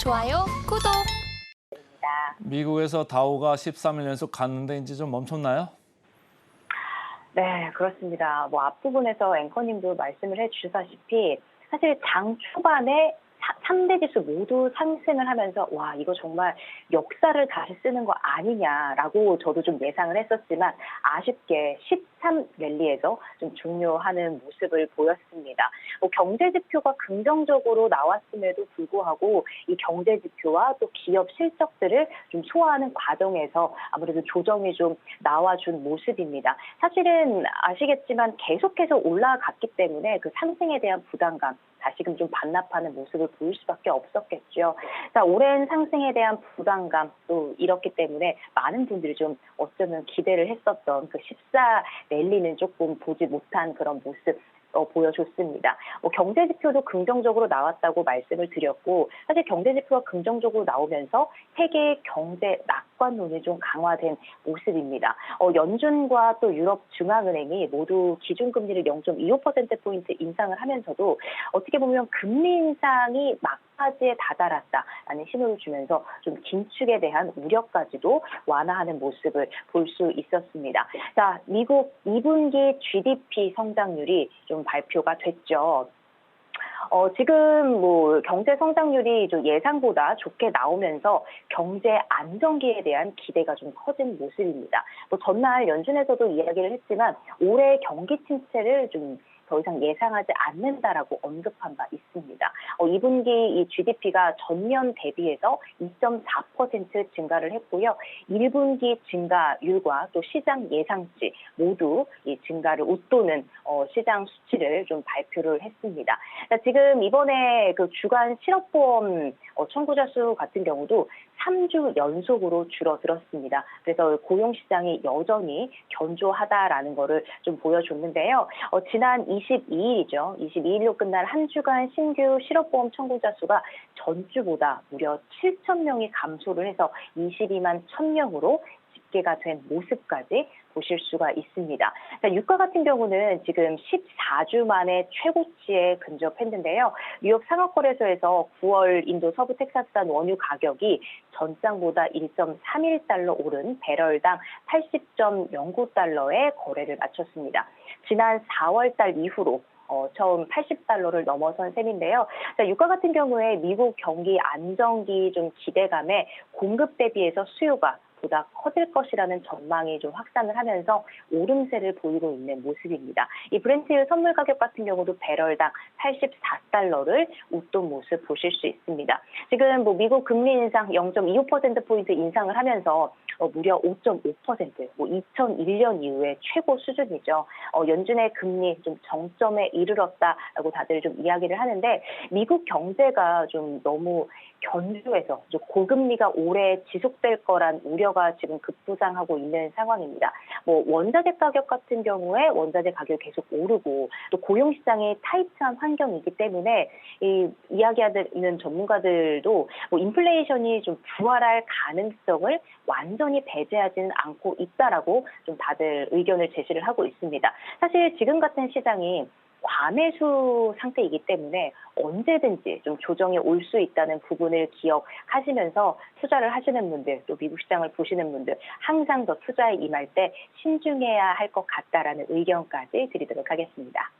좋아요, 구독. 미국에서 다우가 13일 연속 갔는데 이제 좀 멈췄나요? 네, 그렇습니다. 앞부분에서 앵커님도 말씀을 해주셨다시피 사실 장 초반에 3대 지수 모두 상승을 하면서 와, 이거 정말 역사를 다시 쓰는 거 아니냐라고 저도 좀 예상을 했었지만 아쉽게 13 랠리에서 좀 종료하는 모습을 보였습니다. 경제 지표가 긍정적으로 나왔음에도 불구하고 이 경제 지표와 또 기업 실적들을 좀 소화하는 과정에서 아무래도 조정이 좀 나와준 모습입니다. 사실은 아시겠지만 계속해서 올라갔기 때문에 그 상승에 대한 부담감 다시금 좀 반납하는 모습을 보일 수밖에 없었겠죠. 자, 오랜 상승에 대한 부담감 또 이렇기 때문에 많은 분들이 좀 어쩌면 기대를 했었던 그 14 랠리는 조금 보지 못한 그런 모습 보여줬습니다. 경제 지표도 긍정적으로 나왔다고 말씀을 드렸고 사실 경제 지표가 긍정적으로 나오면서 세계의 경제 낙관론이 좀 강화된 모습입니다. 연준과 또 유럽 중앙은행이 모두 기준금리를 0.25%포인트 인상을 하면서도 어떻게 보면 금리 인상이 막바지에 다다랐다라는 신호를 주면서 좀 긴축에 대한 우려까지도 완화하는 모습을 볼 수 있었습니다. 자, 미국 2분기 GDP 성장률이 좀 발표가 됐죠. 지금 경제 성장률이 좀 예상보다 좋게 나오면서 경제 안정기에 대한 기대가 좀 커진 모습입니다. 전날 연준에서도 이야기를 했지만 올해 경기 침체를 좀 더 이상 예상하지 않는다라고 언급한 바 있습니다. 2분기 이 GDP가 전년 대비해서 2.4% 증가를 했고요. 1분기 증가율과 또 시장 예상치 모두 이 증가를 웃도는 시장 수치를 좀 발표를 했습니다. 지금 이번에 그 주간 실업보험 청구자 수 같은 경우도 3주 연속으로 줄어들었습니다. 그래서 고용시장이 여전히 견조하다라는 거를 좀 보여줬는데요. 지난 22일이죠. 22일로 끝난 한 주간 신규 실업보험 청구자 수가 전주보다 무려 7천 명이 감소를 해서 22만 1,000명으로 집계가 된 모습까지 보실 수가 있습니다. 자, 유가 같은 경우는 지금 14주 만에 최고치에 근접했는데요. 뉴욕 상업거래소에서 9월 인도 서부 텍사스산 원유 가격이 전장보다 1.31달러 오른 배럴당 80.09달러에 거래를 마쳤습니다. 지난 4월 달 이후로 처음 80달러를 넘어선 셈인데요. 자, 유가 같은 경우에 미국 경기 안정기 좀 기대감에 공급 대비해서 수요가 보다 커질 것이라는 전망이 좀 확산을 하면서 오름세를 보이고 있는 모습입니다. 이 브렌트 선물 가격 같은 경우도 배럴당 84달러를 웃돈 모습 보실 수 있습니다. 지금 미국 금리 인상 0.25%포인트 인상을 하면서 무려 5.5%, 2001년 이후에 최고 수준이죠. 연준의 금리 좀 정점에 이르렀다라고 다들 좀 이야기를 하는데 미국 경제가 좀 너무 견조해서 좀 고금리가 오래 지속될 거란 우려가 지금 급부상하고 있는 상황입니다. 원자재 가격 같은 경우에 원자재 가격이 계속 오르고 또 고용 시장이 타이트한 환경이기 때문에 이야기하는 전문가들도 인플레이션이 좀 부활할 가능성을 완전히 배제하지는 않고 있다라고 좀 다들 의견을 제시를 하고 있습니다. 사실 지금 같은 시장이 과매수 상태이기 때문에 언제든지 좀 조정이 올 수 있다는 부분을 기억하시면서 투자를 하시는 분들, 또 미국 시장을 보시는 분들 항상 더 투자에 임할 때 신중해야 할 것 같다라는 의견까지 드리도록 하겠습니다.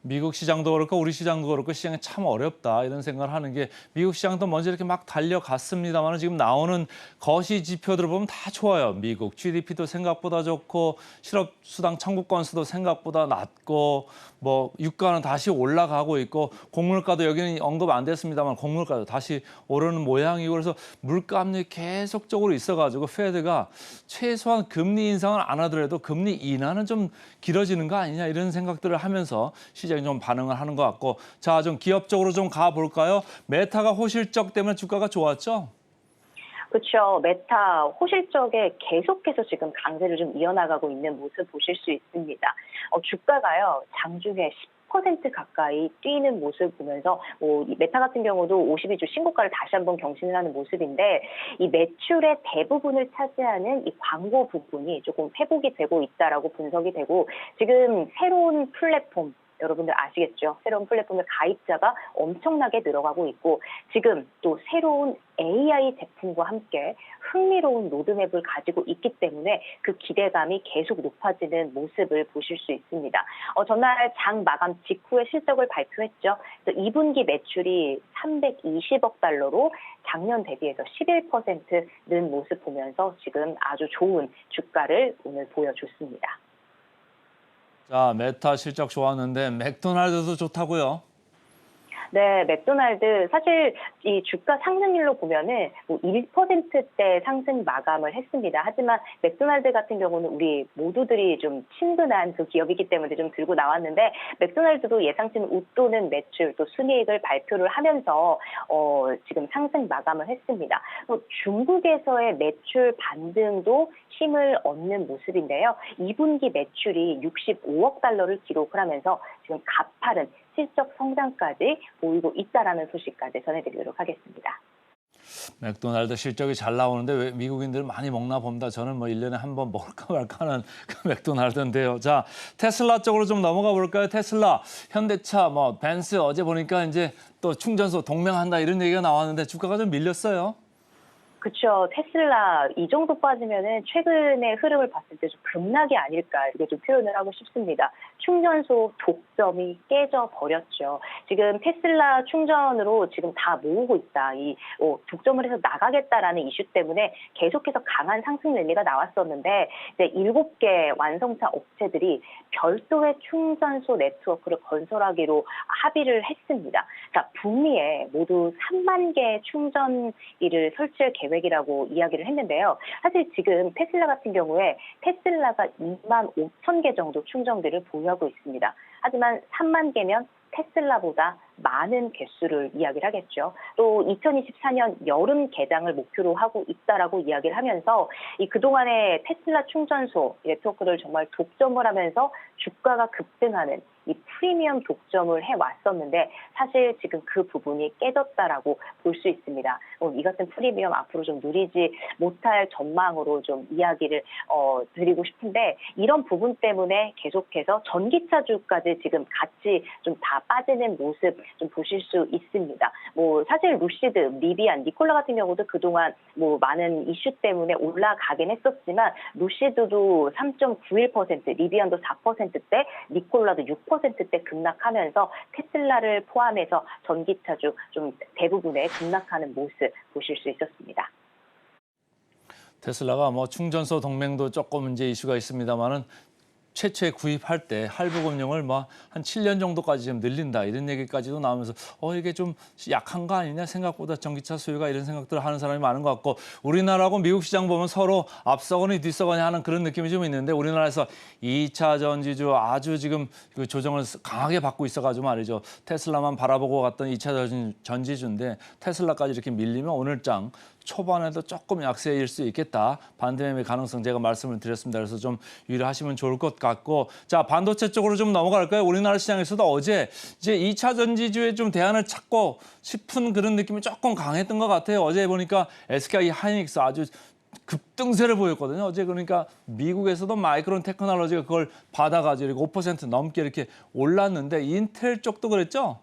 미국 시장도 그렇고 우리 시장도 그렇고 시장이 참 어렵다 이런 생각을 하는 게 미국 시장도 먼저 이렇게 막 달려갔습니다만 지금 나오는 거시 지표들을 보면 다 좋아요. 미국 GDP도 생각보다 좋고 실업수당 청구 건수도 생각보다 낮고 유가는 다시 올라가고 있고 곡물가도 여기는 언급 안 됐습니다만 곡물가도 다시 오르는 모양이고 그래서 물가 압력이 계속적으로 있어가지고 페드가 최소한 금리 인상을 안 하더라도 금리 인하는 좀 길어지는 거 아니냐 이런 생각들을 하면서 시장이 좀 반응을 하는 것 같고 자, 좀 기업적으로 좀 가볼까요? 메타가 호실적 때문에 주가가 좋았죠? 그렇죠. 메타 호실적에 계속해서 지금 강세를 좀 이어나가고 있는 모습 보실 수 있습니다. 주가가요, 장중에 10% 가까이 뛰는 모습 보면서 이 메타 같은 경우도 52주 신고가를 다시 한번 경신을 하는 모습인데 이 매출의 대부분을 차지하는 이 광고 부분이 조금 회복이 되고 있다라고 분석이 되고 지금 새로운 플랫폼 여러분들 아시겠죠? 새로운 플랫폼의 가입자가 엄청나게 늘어가고 있고 지금 또 새로운 AI 제품과 함께 흥미로운 로드맵을 가지고 있기 때문에 그 기대감이 계속 높아지는 모습을 보실 수 있습니다. 전날 장 마감 직후에 실적을 발표했죠. 그래서 2분기 매출이 320억 달러로 작년 대비해서 11%는 모습 보면서 지금 아주 좋은 주가를 오늘 보여줬습니다. 자, 메타 실적 좋았는데 맥도날드도 좋다고요? 네, 맥도날드 사실 이 주가 상승률로 보면은 뭐 1%대 상승 마감을 했습니다. 하지만 맥도날드 같은 경우는 우리 모두들이 좀 친근한 그 기업이기 때문에 좀 들고 나왔는데 맥도날드도 예상치는 웃도는 매출 또 순이익을 발표를 하면서 지금 상승 마감을 했습니다. 또 중국에서의 매출 반등도 힘을 얻는 모습인데요. 2분기 매출이 65억 달러를 기록을 하면서 지금 가파른 실적 성장까지 보이고 있다라는 소식까지 전해드리도록 하겠습니다. 맥도날드 실적이 잘 나오는데 왜 미국인들 많이 먹나 봅니다. 저는 뭐 1년에 한 번 먹을까 말까 하는 그 맥도날드인데요. 자, 테슬라 쪽으로 좀 넘어가 볼까요? 테슬라, 현대차, 뭐 벤츠 어제 보니까 이제 또 충전소 동맹한다 이런 얘기가 나왔는데 주가가 좀 밀렸어요. 그렇죠. 테슬라 이 정도 빠지면은 최근의 흐름을 봤을 때 좀 급락이 아닐까 이렇게 좀 표현을 하고 싶습니다. 충전소 독점이 깨져 버렸죠. 지금 테슬라 충전으로 지금 다 모으고 있다. 독점을 해서 나가겠다라는 이슈 때문에 계속해서 강한 상승 랠리가 나왔었는데 이제 7개 완성차 업체들이 별도의 충전소 네트워크를 건설하기로 합의를 했습니다. 자, 북미에 모두 3만 개 충전기를 설치할 계획이라고 이야기를 했는데요. 사실 지금 테슬라 같은 경우에 테슬라가 2만 5천 개 정도 충전기를 보유하고 있습니다. 하지만 3만 개면 테슬라보다 많은 개수를 이야기를 하겠죠. 또 2024년 여름 개장을 목표로 하고 있다라고 이야기를 하면서 이 그동안의 테슬라 충전소 네트워크를 정말 독점을 하면서 주가가 급등하는 이 프리미엄 독점을 해왔었는데 사실 지금 그 부분이 깨졌다라고 볼 수 있습니다. 이 같은 프리미엄 앞으로 좀 누리지 못할 전망으로 좀 이야기를 드리고 싶은데 이런 부분 때문에 계속해서 전기차주까지 지금 같이 좀 다 빠지는 모습 좀 보실 수 있습니다. 뭐 사실 루시드, 리비안, 니콜라 같은 경우도 그동안 뭐 많은 이슈 때문에 올라가긴 했었지만 루시드도 3.91%, 리비안도 4%대, 니콜라도 6%대 급락하면서 테슬라를 포함해서 전기차주 좀 대부분의 급락하는 모습 보실 수 있었습니다. 테슬라가 뭐 충전소 동맹도 조금 이제 이슈가 있습니다만은 최초에 구입할 때 할부 금융을 뭐 한 7년 정도까지 좀 늘린다 이런 얘기까지도 나오면서 이게 좀 약한 거 아니냐 생각보다 전기차 수요가 이런 생각들을 하는 사람이 많은 것 같고 우리나라하고 미국 시장 보면 서로 앞서거니 뒤서거니 하는 그런 느낌이 좀 있는데 우리나라에서 2차 전지주 아주 지금 그 조정을 강하게 받고 있어가지고 말이죠. 테슬라만 바라보고 갔던 2차 전지주인데 테슬라까지 이렇게 밀리면 오늘장 초반에도 조금 약세일 수 있겠다. 반대매매 가능성 제가 말씀을 드렸습니다. 그래서 좀 유의하시면 좋을 것 같고 자 반도체 쪽으로 좀 넘어갈까요? 우리나라 시장에서도 어제 이제 2차 전지주에 좀 대안을 찾고 싶은 그런 느낌이 조금 강했던 것 같아요. 어제 보니까 SK 하이닉스 아주 급등세를 보였거든요. 어제 그러니까 미국에서도 마이크론 테크놀로지가 그걸 받아가지고 이렇게 5% 넘게 이렇게 올랐는데 인텔 쪽도 그랬죠?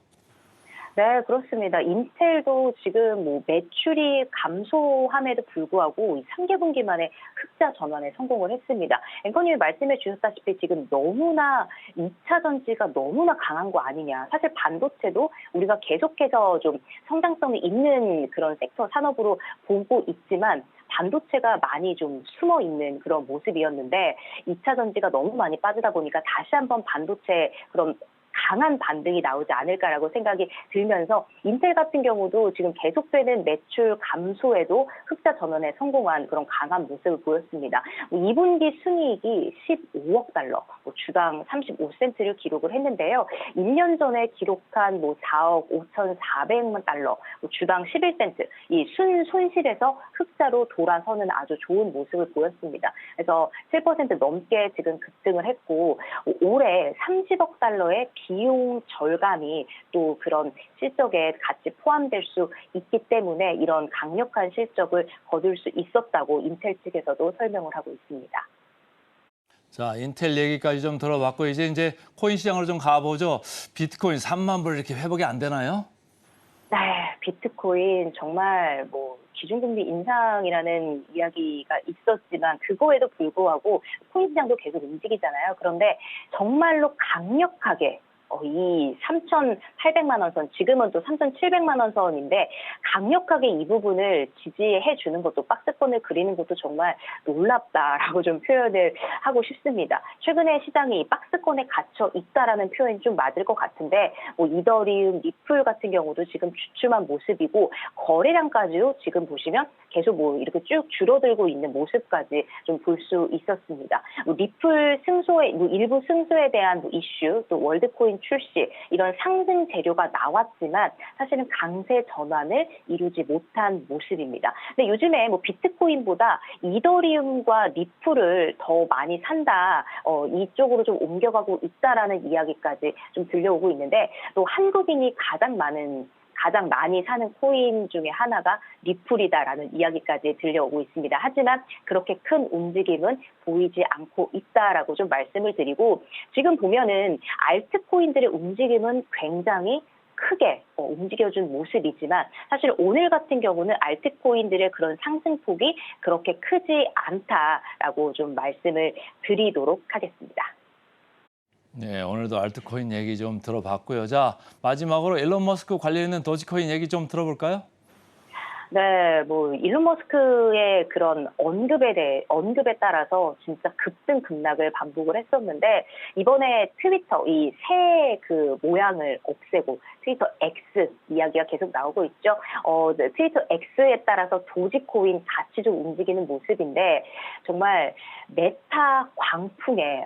네, 그렇습니다. 인텔도 지금 뭐 매출이 감소함에도 불구하고 이 3개분기 만에 흑자 전환에 성공을 했습니다. 앵커님이 말씀해 주셨다시피 지금 너무나 2차 전지가 너무나 강한 거 아니냐. 사실 반도체도 우리가 계속해서 좀 성장성이 있는 그런 섹터 산업으로 보고 있지만 반도체가 많이 좀 숨어 있는 그런 모습이었는데 2차 전지가 너무 많이 빠지다 보니까 다시 한번 반도체 그런 강한 반등이 나오지 않을까라고 생각이 들면서 인텔 같은 경우도 지금 계속되는 매출 감소에도 흑자 전환에 성공한 그런 강한 모습을 보였습니다. 2분기 순이익이 15억 달러, 주당 35센트를 기록을 했는데요. 1년 전에 기록한 4억 5,400만 달러, 주당 11센트, 이 손실에서 흑자로 돌아서는 아주 좋은 모습을 보였습니다. 그래서 7% 넘게 지금 급등을 했고 올해 30억 달러의 비용 절감이 또 그런 실적에 같이 포함될 수 있기 때문에 이런 강력한 실적을 거둘 수 있었다고 인텔 측에서도 설명을 하고 있습니다. 자, 인텔 얘기까지 좀 들어봤고 이제 코인 시장으로 좀 가보죠. 비트코인 3만 불 이렇게 회복이 안 되나요? 네, 비트코인 정말 뭐 기준금리 인상이라는 이야기가 있었지만 그거에도 불구하고 코인 시장도 계속 움직이잖아요. 그런데 정말로 강력하게 이 3,800만 원 선, 지금은 또 3,700만 원 선인데 강력하게 이 부분을 지지해 주는 것도 박스권을 그리는 것도 정말 놀랍다라고 좀 표현을 하고 싶습니다. 최근에 시장이 박스권에 갇혀 있다라는 표현이 좀 맞을 것 같은데 뭐 이더리움, 리플 같은 경우도 지금 주춤한 모습이고 거래량까지도 지금 보시면 계속 뭐 이렇게 쭉 줄어들고 있는 모습까지 좀 볼 수 있었습니다. 뭐 리플 승소에 뭐 일부 승소에 대한 뭐 이슈, 또 월드코인 출시 이런 상승 재료가 나왔지만 사실은 강세 전환을 이루지 못한 모습입니다. 근데 요즘에 뭐 비트코인보다 이더리움과 리플을 더 많이 산다, 이쪽으로 좀 옮겨가고 있다라는 이야기까지 좀 들려오고 있는데 또 한국인이 가장 많이 사는 코인 중에 하나가 리플이다라는 이야기까지 들려오고 있습니다. 하지만 그렇게 큰 움직임은 보이지 않고 있다라고 좀 말씀을 드리고 지금 보면은 알트코인들의 움직임은 굉장히 크게 움직여준 모습이지만 사실 오늘 같은 경우는 알트코인들의 그런 상승폭이 그렇게 크지 않다라고 좀 말씀을 드리도록 하겠습니다. 네, 오늘도 알트코인 얘기 좀 들어봤고요. 자, 마지막으로 일론 머스크 관련된 도지코인 얘기 좀 들어볼까요? 네, 뭐 일론 머스크의 그런 언급에 따라서 진짜 급등 급락을 반복을 했었는데 이번에 트위터 이 새 그 모양을 없애고 트위터 X 이야기가 계속 나오고 있죠. 네, 트위터 X에 따라서 도지코인 같이 좀 움직이는 모습인데 정말 메타 광풍에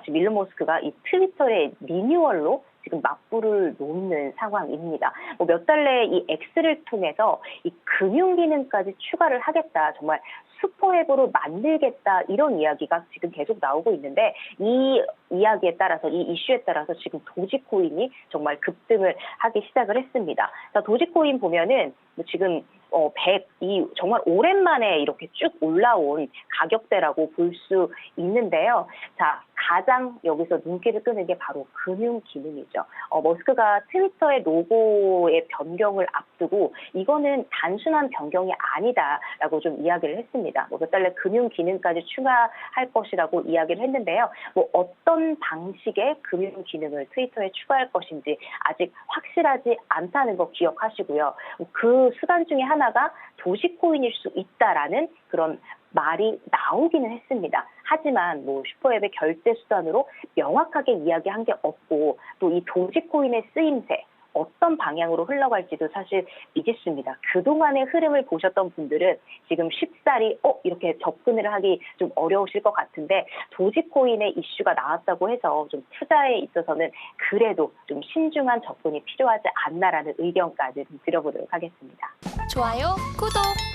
지금 일론 머스크가 이 트위터의 리뉴얼로 지금 맞불을 놓는 상황입니다. 뭐 몇 달 내에 이 X를 통해서 이 금융 기능까지 추가를 하겠다. 정말 슈퍼앱으로 만들겠다. 이런 이야기가 지금 계속 나오고 있는데 이 이야기에 따라서 이 이슈에 따라서 지금 도지코인이 정말 급등을 하기 시작을 했습니다. 자, 도지코인 보면은 뭐 지금 정말 오랜만에 이렇게 쭉 올라온 가격대라고 볼 수 있는데요. 자, 가장 여기서 눈길을 끄는 게 바로 금융 기능이죠. 머스크가 트위터의 로고의 변경을 앞두고 이거는 단순한 변경이 아니다라고 좀 이야기를 했습니다. 몇 달 내 금융 기능까지 추가할 것이라고 이야기를 했는데요. 뭐 어떤 방식의 금융 기능을 트위터에 추가할 것인지 아직 확실하지 않다는 거 기억하시고요. 그 수단 중에 하나가 도지코인일 수 있다라는 그런 말이 나오기는 했습니다. 하지만 뭐 슈퍼앱의 결제 수단으로 명확하게 이야기한 게 없고 또 이 도지코인의 쓰임새 어떤 방향으로 흘러갈지도 사실 미지수입니다. 그동안의 흐름을 보셨던 분들은 지금 쉽사리 이렇게 접근을 하기 좀 어려우실 것 같은데 도지코인의 이슈가 나왔다고 해서 좀 투자에 있어서는 그래도 좀 신중한 접근이 필요하지 않나라는 의견까지 좀 드려보도록 하겠습니다. 좋아요, 구독!